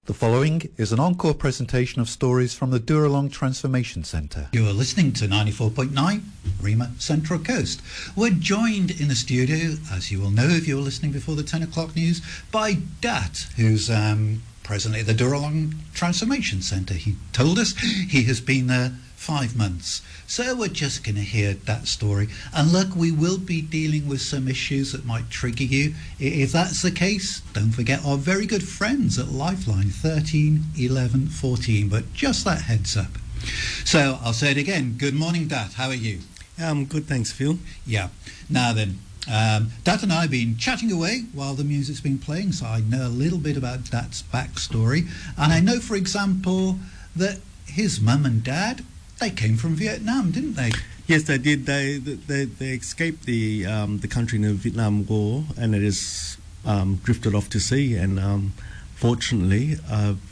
The following is an encore presentation of stories from the Dooralong Transformation Centre. You are listening to 94.9 Rima Central Coast. We're joined in the studio, as you will know if you were listening before the 10 o'clock news, by Dat, who's presently at the Dooralong Transformation Centre. He told us he has been there 5 months. So we're just going to hear that story. And look, we will be dealing with some issues that might trigger you. If that's the case, don't forget our very good friends at Lifeline 13 11 14. But just that heads up. So I'll say it again. Good morning, Dat. How are you? I'm good, thanks, Phil. Yeah. Now then, Dat and I have been chatting away while the music's been playing, so I know a little bit about Dat's backstory. And I know, for example, that his mum and dad, they came from Vietnam, didn't they? Yes, they did. They escaped the country in the Vietnam War, and it is drifted off to sea. And fortunately,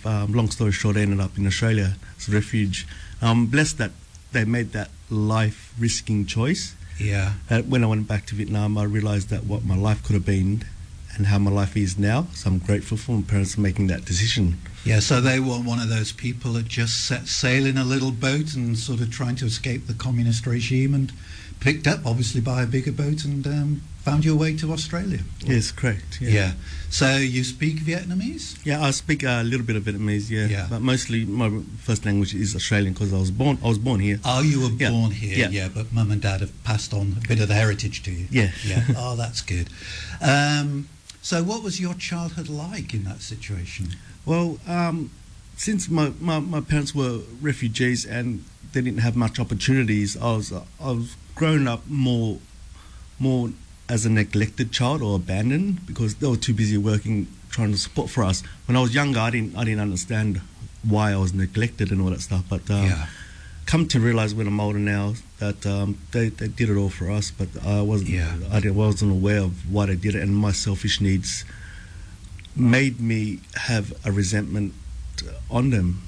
long story short, I ended up in Australia as a refuge. I'm blessed that they made that life-risking choice. Yeah. When I went back to Vietnam, I realised that what my life could have been and how my life is now. So I'm grateful for my parents making that decision. Yeah, so they were one of those people that just set sail in a little boat and sort of trying to escape the communist regime and picked up, obviously, by a bigger boat and found your way to Australia. Yes, correct. Yeah. So you speak Vietnamese? Yeah, I speak a little bit of Vietnamese, Yeah. But mostly my first language is Australian because I was born here. Oh, you were born here, Yeah. but mum and dad have passed on a bit of the heritage to you. Yeah. Yeah. Oh, that's good. So what was your childhood like in that situation? Well, since my parents were refugees and they didn't have much opportunities, I was grown up more as a neglected child or abandoned because they were too busy working, trying to support for us. When I was younger, I didn't understand why I was neglected and all that stuff. But come to realise when I'm older now that they did it all for us, but I wasn't aware of why they did it, and my selfish needs made me have a resentment on them.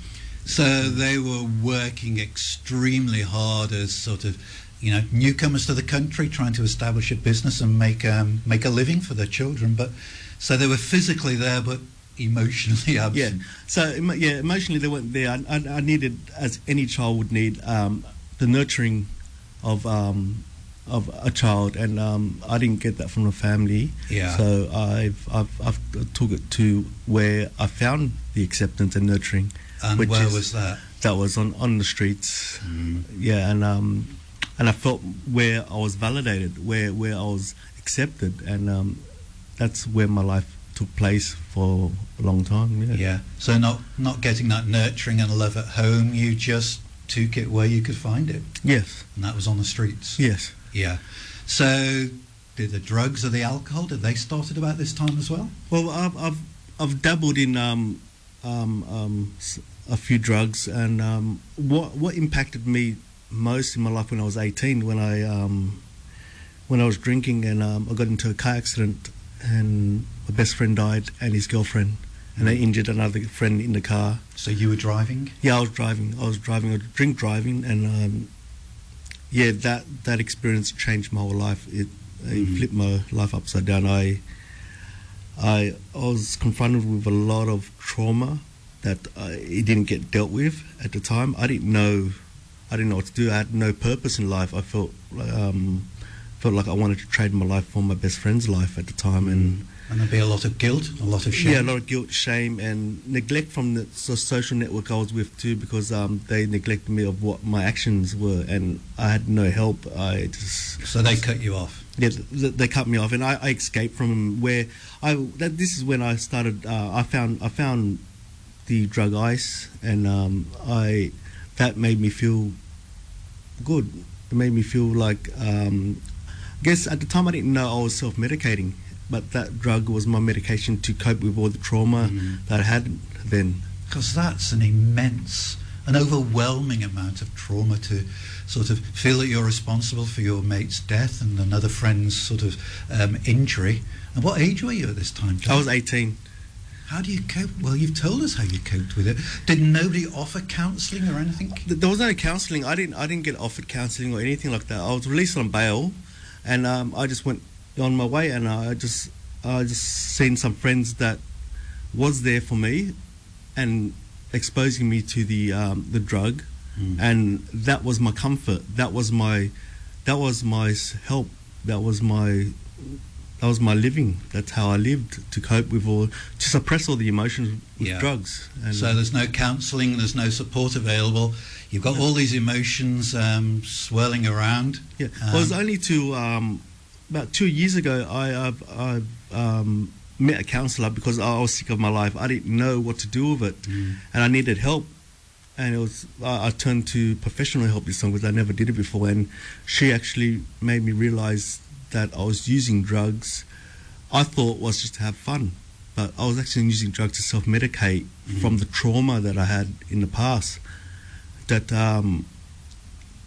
So they were working extremely hard as sort of, newcomers to the country, trying to establish a business and make a living for their children. But so they were physically there, but emotionally absent. Yeah. So emotionally they weren't there. I needed, as any child would need, the nurturing of a child, and I didn't get that from the family. Yeah. So I've took it to where I found the acceptance and nurturing. And where was that? That was on the streets. Yeah, and I felt where I was validated, where I was accepted, and that's where my life took place for a long time. Yeah. Yeah. So not getting that nurturing and love at home, you just took it where you could find it. Yes. And that was on the streets. Yes. Yeah. So did the drugs or the alcohol, did they start at about this time as well? Well, I've dabbled in a few drugs, and what impacted me most in my life when I was 18, when I was drinking, and I got into a car accident, and my best friend died and his girlfriend, and they injured another friend in the car. So you were driving? Yeah, I was driving. I was drink driving, and that experience changed my whole life. It flipped my life upside down. I was confronted with a lot of trauma that it didn't get dealt with at the time. I didn't know what to do. I had no purpose in life. I felt like I wanted to trade my life for my best friend's life at the time, and there'd be a lot of guilt, a lot of shame. Yeah, a lot of guilt, shame, and neglect from the social network I was with too, because they neglected me of what my actions were, and I had no help. So they cut you off. Yeah, they cut me off, and I escaped from them. This is when I started. I found the drug ice, and that made me feel good. It made me feel like. I guess at the time I didn't know I was self-medicating, but that drug was my medication to cope with all the trauma that I had then. Because that's an overwhelming amount of trauma to sort of feel that you're responsible for your mate's death and another friend's sort of injury. And what age were you at this time, John? I was 18. How do you cope? Well, you've told us how you coped with it. Did nobody offer counselling or anything? There was no counselling. I didn't get offered counselling or anything like that. I was released on bail, and I just went on my way, and I just seen some friends that was there for me, and exposing me to the drug, and that was my comfort. That was my help. That was my living. That's how I lived, to cope with to suppress all the emotions with drugs. And so there's no counselling, there's no support available. You've got all these emotions swirling around. Yeah, well, it was only about 2 years ago I met a counsellor because I was sick of my life. I didn't know what to do with it, and I needed help. And I turned to professional help this time because I never did it before. And she actually made me realise that I was using drugs. I thought was just to have fun, but I was actually using drugs to self-medicate from the trauma that I had in the past.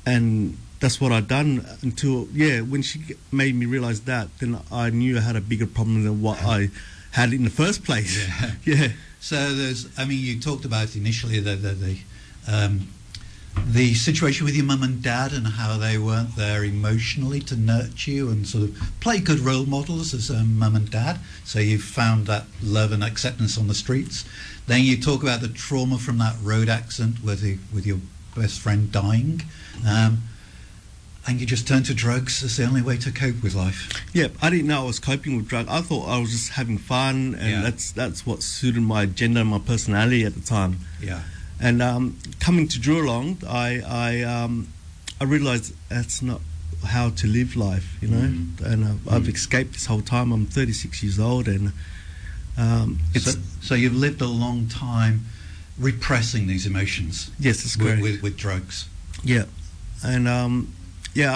And that's what I'd done until, when she made me realise that, then I knew I had a bigger problem than what I had in the first place. Yeah. So you talked about initially the situation with your mum and dad and how they weren't there emotionally to nurture you and sort of play good role models as mum and dad. So you found that love and acceptance on the streets. Then you talk about the trauma from that road accident with your best friend dying. And you just turned to drugs as the only way to cope with life. Yeah, I didn't know I was coping with drugs. I thought I was just having fun, and that's what suited my agenda and my personality at the time. Yeah. And coming to Dooralong, I realised that's not how to live life, you know. And I've escaped this whole time. I'm 36 years old, and so you've lived a long time repressing these emotions. Yes, that's correct. With drugs. Yeah, and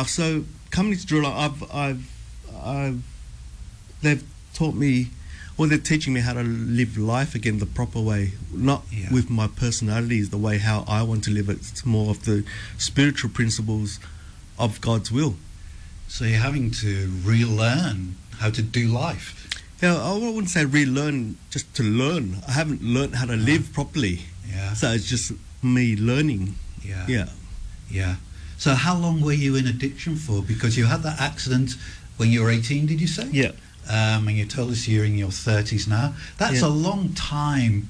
so coming to Dooralong, they've taught me. Well, they're teaching me how to live life again the proper way, not with my personality, the way how I want to live it. It's more of the spiritual principles of God's will. So you're having to relearn how to do life. Yeah, I wouldn't say relearn, just to learn. I haven't learned how to live properly. Yeah. So it's just me learning. Yeah. So how long were you in addiction for? Because you had that accident when you were 18, did you say? Yeah. And you told us you're in your 30s now. That's a long time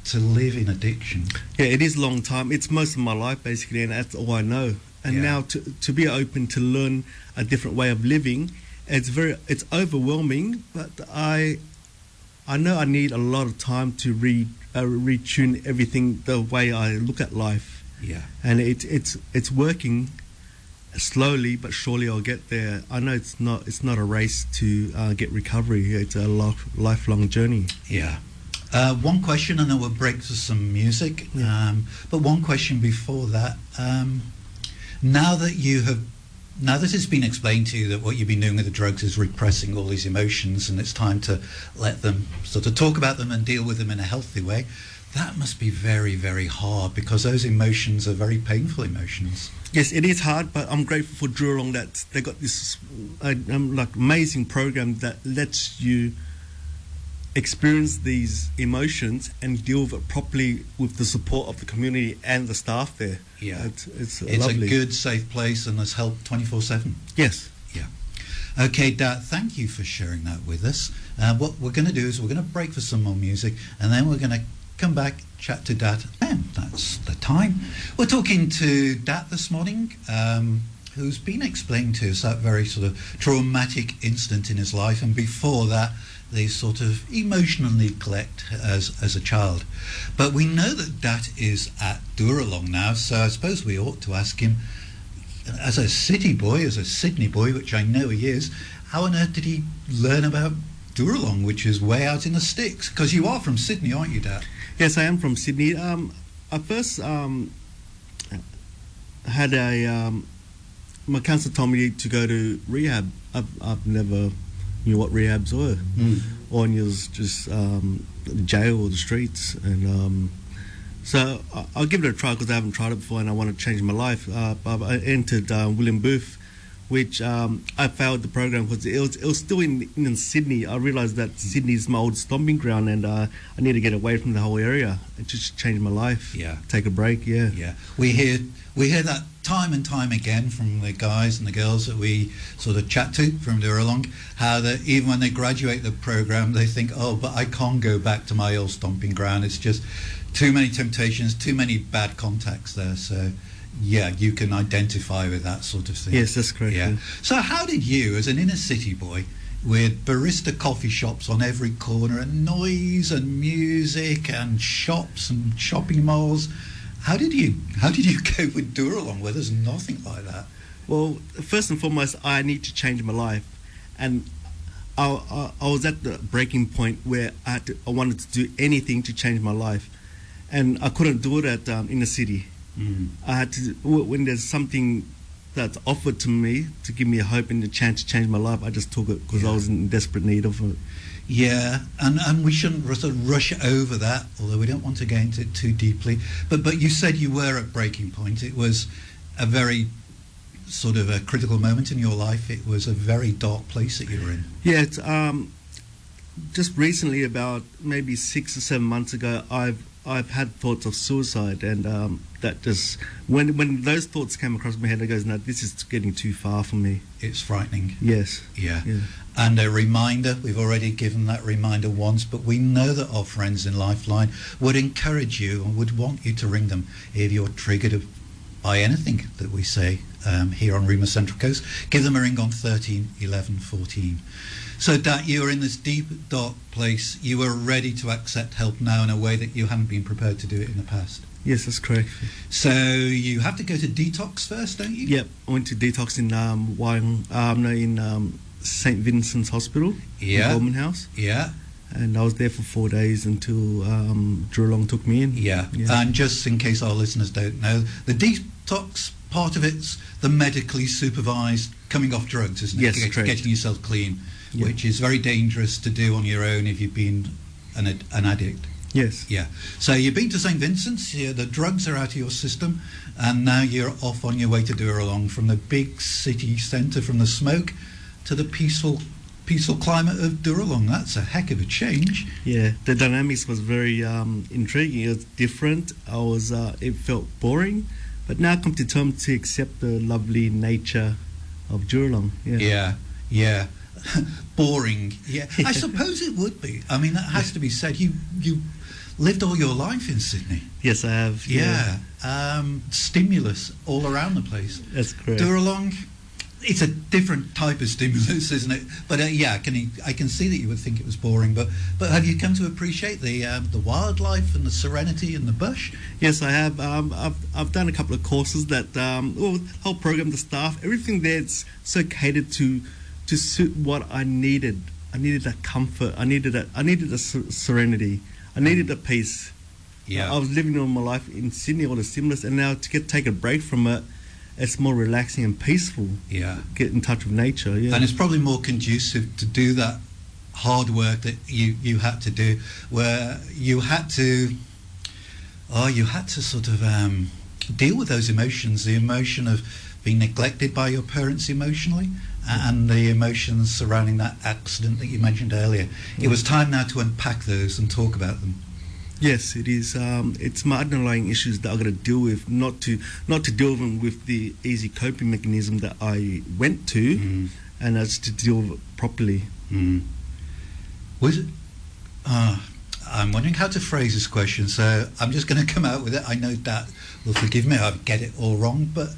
to live in addiction. Yeah, it is a long time. It's most of my life, basically, and that's all I know. And now to be open to learn a different way of living, it's overwhelming, but I know I need a lot of time to retune everything, the way I look at life. Yeah. And it's working. Slowly but surely I'll get there. I know it's not a race to get recovery. It's a lifelong journey. Yeah. One question, and then we'll break to some music. But one question before that. Now that it's been explained to you that what you've been doing with the drugs is repressing all these emotions, and it's time to let them sort of talk about them and deal with them in a healthy way, that must be very, very hard, because those emotions are very painful emotions. Yes, it is hard, but I'm grateful for Dooralong that they got this amazing program that lets you experience these emotions and deal with it properly with the support of the community and the staff there. Yeah, it's lovely. A good, safe place, and there's help 24/7. Yes. Yeah. Okay, Dad, thank you for sharing that with us. What we're going to do is we're going to break for some more music, and then we're going to come back, chat to Dad, and that's the time. We're talking to Dad this morning, who's been explaining to us that very sort of traumatic incident in his life, and before that, the sort of emotional neglect as a child. But we know that Dad is at Dooralong now, so I suppose we ought to ask him, as a city boy, as a Sydney boy, which I know he is, how on earth did he learn about Dooralong, which is way out in the sticks? Because you are from Sydney, aren't you, Dad? Yes, I am from Sydney. I first had my counsellor told me to go to rehab. I've never knew what rehabs were. All I knew was just jail or the streets. And so I'll give it a try because I haven't tried it before and I want to change my life. I entered William Booth, which I failed the program because it was still in Sydney. I realised that Sydney is my old stomping ground, and I need to get away from the whole area and just change my life. Yeah, take a break. Yeah. We hear that time and time again from the guys and the girls that we sort of chat to from Dooralong, how that even when they graduate the program, they think, oh, but I can't go back to my old stomping ground. It's just Too many temptations, too many bad contacts there. So, yeah, you can identify with that sort of thing. Yes, that's correct. Yeah. So how did you, as an inner city boy, with barista coffee shops on every corner and noise and music and shops and shopping malls, how did you cope with Dooralong where there's nothing like that? Well, first and foremost, I need to change my life, and I was at the breaking point where I wanted to do anything to change my life, and I couldn't do it at in the city. I had to, when there's something that's offered to me to give me a hope and a chance to change my life, I just took it because I was in desperate need of it. Yeah, and we shouldn't sort of rush over that, although we don't want to go into it too deeply. But you said you were at breaking point. It was a very sort of a critical moment in your life. It was a very dark place that you were in. Yeah, it's, just recently, about maybe 6 or 7 months ago, I've had thoughts of suicide, and that just when those thoughts came across my head, I goes, no, this is getting too far for me. It's frightening. Yes. Yeah. And a reminder, we've already given that reminder once, but we know that our friends in Lifeline would encourage you and would want you to ring them if you're triggered by anything that we say here on Rima Central Coast. Give them a ring on 13 11 14. So that you were in this deep, dark place, you were ready to accept help now in a way that you hadn't been prepared to do it in the past. Yes, that's correct. So you have to go to detox first, don't you? Yep, I went to detox in St. Vincent's Hospital, in Goldman House. Yeah. And I was there for 4 days until Dooralong took me in. Yeah, and just in case our listeners don't know, the detox part of it's the medically supervised coming off drugs, isn't it? Yes, correct. Getting yourself clean, which is very dangerous to do on your own if you've been an addict. Yes. Yeah. So you've been to St. Vincent's, the drugs are out of your system, and now you're off on your way to Dooralong, from the big city centre, from the smoke to the peaceful climate of Dooralong. That's a heck of a change. Yeah, the dynamics was very intriguing. It was different. It felt boring, but now I come to terms to accept the lovely nature of Dooralong. Yeah. Boring. Yeah, I suppose it would be. I mean, that has to be said. You lived all your life in Sydney. Yes, I have. Yeah. Stimulus all around the place. That's correct. Dooralong, it's a different type of stimulus, isn't it? But I can see that you would think it was boring. But have you come to appreciate the wildlife and the serenity and the bush? Yes, I have. I've done a couple of courses that the whole program, the staff, everything there's so catered to suit what I needed. I needed that comfort. I needed a serenity. I needed a peace. Yeah. I was living all my life in Sydney, all the stimulus, and now to take a break from it, it's more relaxing and peaceful. Yeah. Get in touch with nature. Yeah. And it's probably more conducive to do that hard work that you had to do, where you had to sort of deal with those emotions, the emotion of being neglected by your parents emotionally, and the emotions surrounding that accident that you mentioned earlier. It was time now to unpack those and talk about them. Yes, it is. It's my underlying issues that I've got to deal with, not to deal with them with the easy coping mechanism that I went to, and as to deal with it properly. Was it? I'm wondering how to phrase this question, so I'm just going to come out with it. I know Dad will forgive me, I get it all wrong, but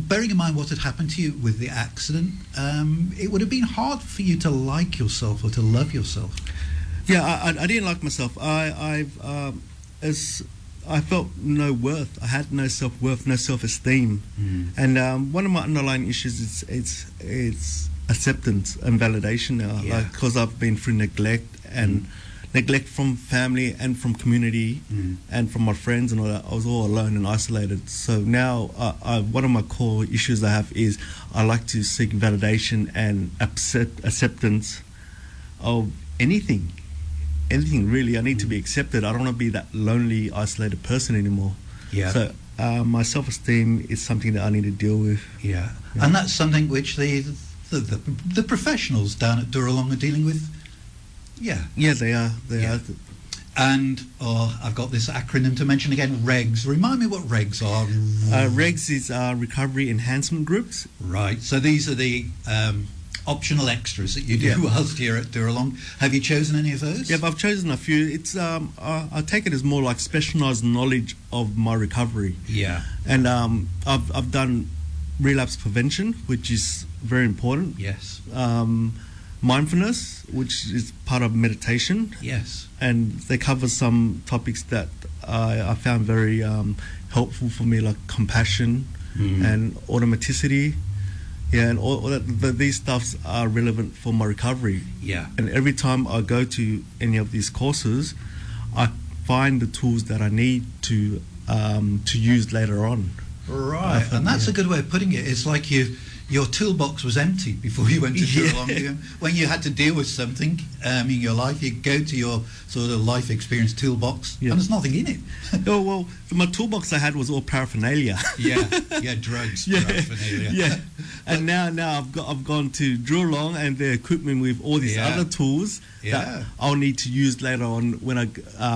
bearing in mind what had happened to you with the accident, it would have been hard for you to like yourself or to love yourself. Yeah, I didn't like myself. I felt no worth. I had no self-worth, no self-esteem. And one of my underlying issues is acceptance and validation now. Yeah. Like, because I've been through neglect and neglect from family and from community and from my friends and all that. I was all alone and isolated. So now one of my core issues I have is I like to seek validation and acceptance of anything really. I need to be accepted. I don't want to be that lonely, isolated person anymore. Yeah. So my self-esteem is something that I need to deal with. Yeah. And that's something which the professionals down at Dooralong are dealing with. Yeah. Yeah, they are. They are. And I've got this acronym to mention again, REGS. Remind me what REGS are. REGS is recovery enhancement groups. Right. So these are the optional extras that you do whilst you're at Dooralong. Have you chosen any of those? Yeah, I've chosen a few. It's I take it as more like specialised knowledge of my recovery. Yeah. And I've done relapse prevention, which is very important. Yes. Mindfulness, which is part of meditation. Yes. And they cover some topics that I found very helpful for me, like compassion and automaticity. Yeah, and all that, these stuffs are relevant for my recovery. Yeah. And every time I go to any of these courses, I find the tools that I need to use later on. Right, and that's a good way of putting it. It's like your toolbox was empty before you went to Dooralong. When you had to deal with something in your life, you go to your sort of life experience toolbox, and there's nothing in it. Oh, well, my toolbox I had was all paraphernalia. Drugs, paraphernalia. Yeah, and now I've gone to Dooralong, and they're equipped me with all these other tools that I'll need to use later on when I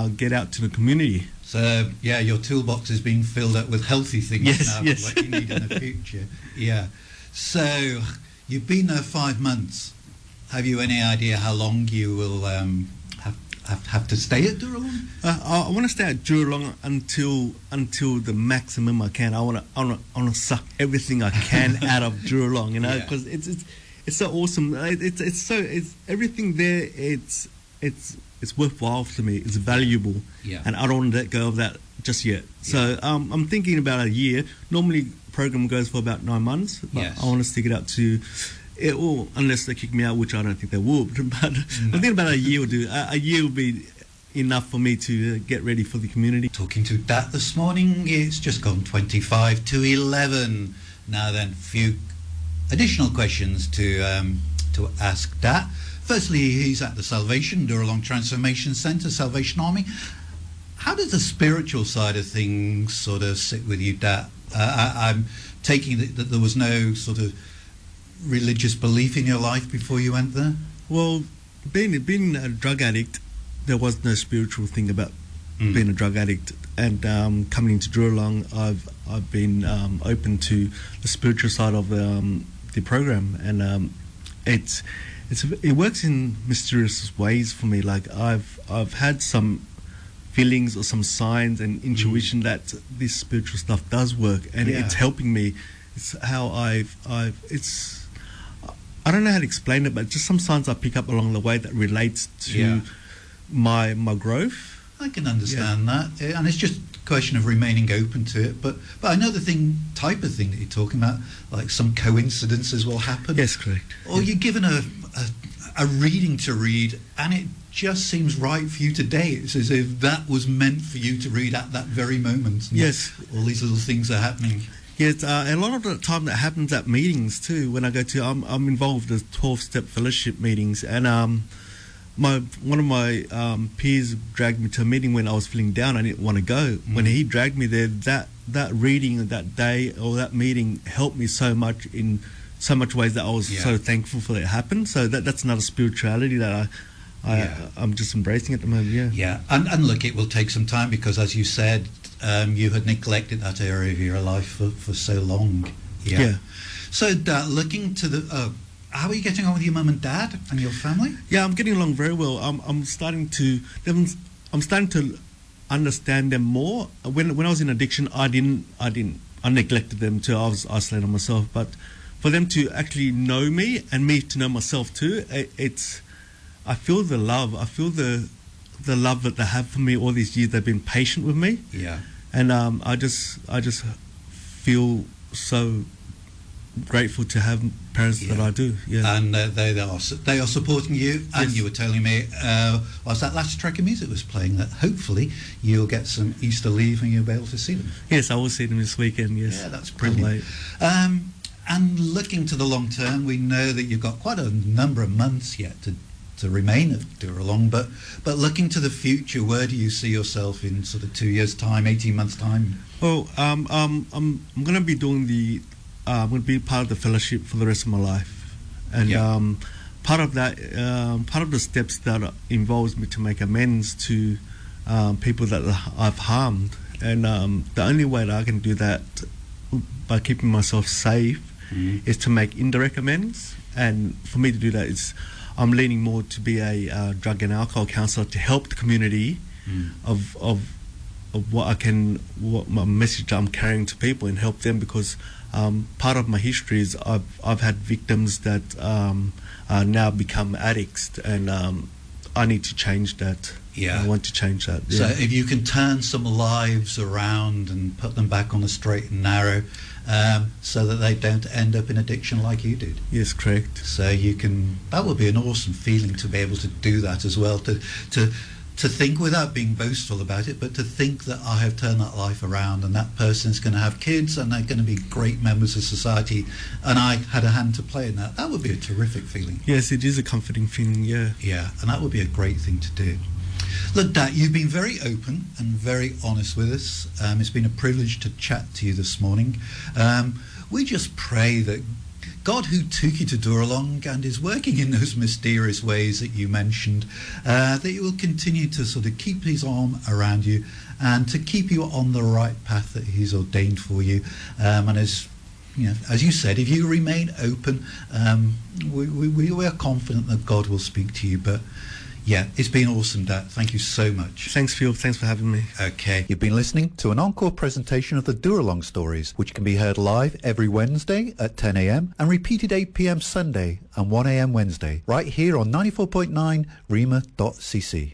get out to the community. So, your toolbox is being filled up with healthy things now for what you need in the future. Yeah. So, you've been there 5 months. Have you any idea how long you will have to stay at Dooralong? I want to stay at Dooralong until the maximum I can. I want to suck everything I can out of Dooralong, because it's so awesome. It's everything there. It's worthwhile to me. It's valuable, and I don't want to let go of that just yet. So I'm thinking about a year. Normally, program goes for about 9 months, but I want to stick it out to it all, unless they kick me out, which I don't think they will. But I'm thinking about a year will do. A year will be enough for me to get ready for the community. Talking to Dat this morning, it's just gone 25 to 11. Now then, a few additional questions to ask Dat. Firstly, he's at the Dooralong Transformation Centre, Salvation Army. How does the spiritual side of things sort of sit with you, Dat? I'm taking it that there was no sort of religious belief in your life before you went there? Well, being a drug addict, there was no spiritual thing about being a drug addict. And coming into Dooralong, I've been open to the spiritual side of the program, and it works in mysterious ways for me. Like I've had some feelings or some signs and intuition that this spiritual stuff does work, and it's helping me. It's how I don't know how to explain it, but just some signs I pick up along the way that relates to my growth. I can understand that, and it's just a question of remaining open to it. But I know the type of thing that you're talking about, like some coincidences will happen. Yes, correct. Or you're given a reading to read, and it just seems right for you today. It's as if that was meant for you to read at that very moment. Yes. All these little things are happening. Yes, a lot of the time that happens at meetings too. When I go to, I'm involved in 12-step fellowship meetings, and one of my peers dragged me to a meeting when I was feeling down. I didn't want to go. When he dragged me there, that reading that day or that meeting helped me so much in so much ways that I was so thankful for it happened. So that's another spirituality that I'm just embracing at the moment. Yeah, and look, it will take some time because, as you said, you had neglected that area of your life for so long. Yeah. So, looking to the, how are you getting on with your mum and dad and your family? Yeah, I'm getting along very well. I'm starting to understand them more. When I was in addiction, I neglected them too. I was isolating myself, but for them to actually know me and me to know myself too, I feel the love. I feel the love that they have for me all these years. They've been patient with me. Yeah. And I just feel so grateful to have parents that I do. Yeah. And they are supporting you. And you were telling me, whilst that last track of music was playing, that hopefully you'll get some Easter leave and you'll be able to see them. Yes, I will see them this weekend. Yes. Yeah, that's brilliant. And looking to the long term, we know that you've got quite a number of months yet to remain at Dooralong, but looking to the future, where do you see yourself in sort of 2 years' time, 18 months' time? Well, I'm going to be doing I'm going to be part of the fellowship for the rest of my life, and part of that, part of the steps that involves me to make amends to people that I've harmed, and the only way that I can do that by keeping myself safe is to make indirect amends. And for me to do that, I'm leaning more to be a drug and alcohol counsellor to help the community of what my message I'm carrying to people and help them, because part of my history is I've had victims that now become addicts, and I need to change that. Yeah. I want to change that. So Yeah. if you can turn some lives around and put them back on the straight and narrow, so that they don't end up in addiction like you did. Yes, correct. So that would be an awesome feeling to be able to do that as well, to think without being boastful about it, but to think that I have turned that life around and that person's going to have kids and they're going to be great members of society, and I had a hand to play in that. That would be a terrific feeling. Yes, it is a comforting feeling, yeah. Yeah, and that would be a great thing to do. Look, Dat, you've been very open and very honest with us. It's been a privilege to chat to you this morning. We just pray that God, who took you to Dooralong and is working in those mysterious ways that you mentioned, that He will continue to sort of keep His arm around you and to keep you on the right path that He's ordained for you. And as you said, if you remain open, we are confident that God will speak to you. But yeah, it's been awesome, Dat. Thank you so much. Thanks, Phil. Thanks for having me. Okay. You've been listening to an encore presentation of the Dooralong stories, which can be heard live every Wednesday at 10 a.m. and repeated 8 p.m. Sunday and 1 a.m. Wednesday, right here on 94.9 rema.cc.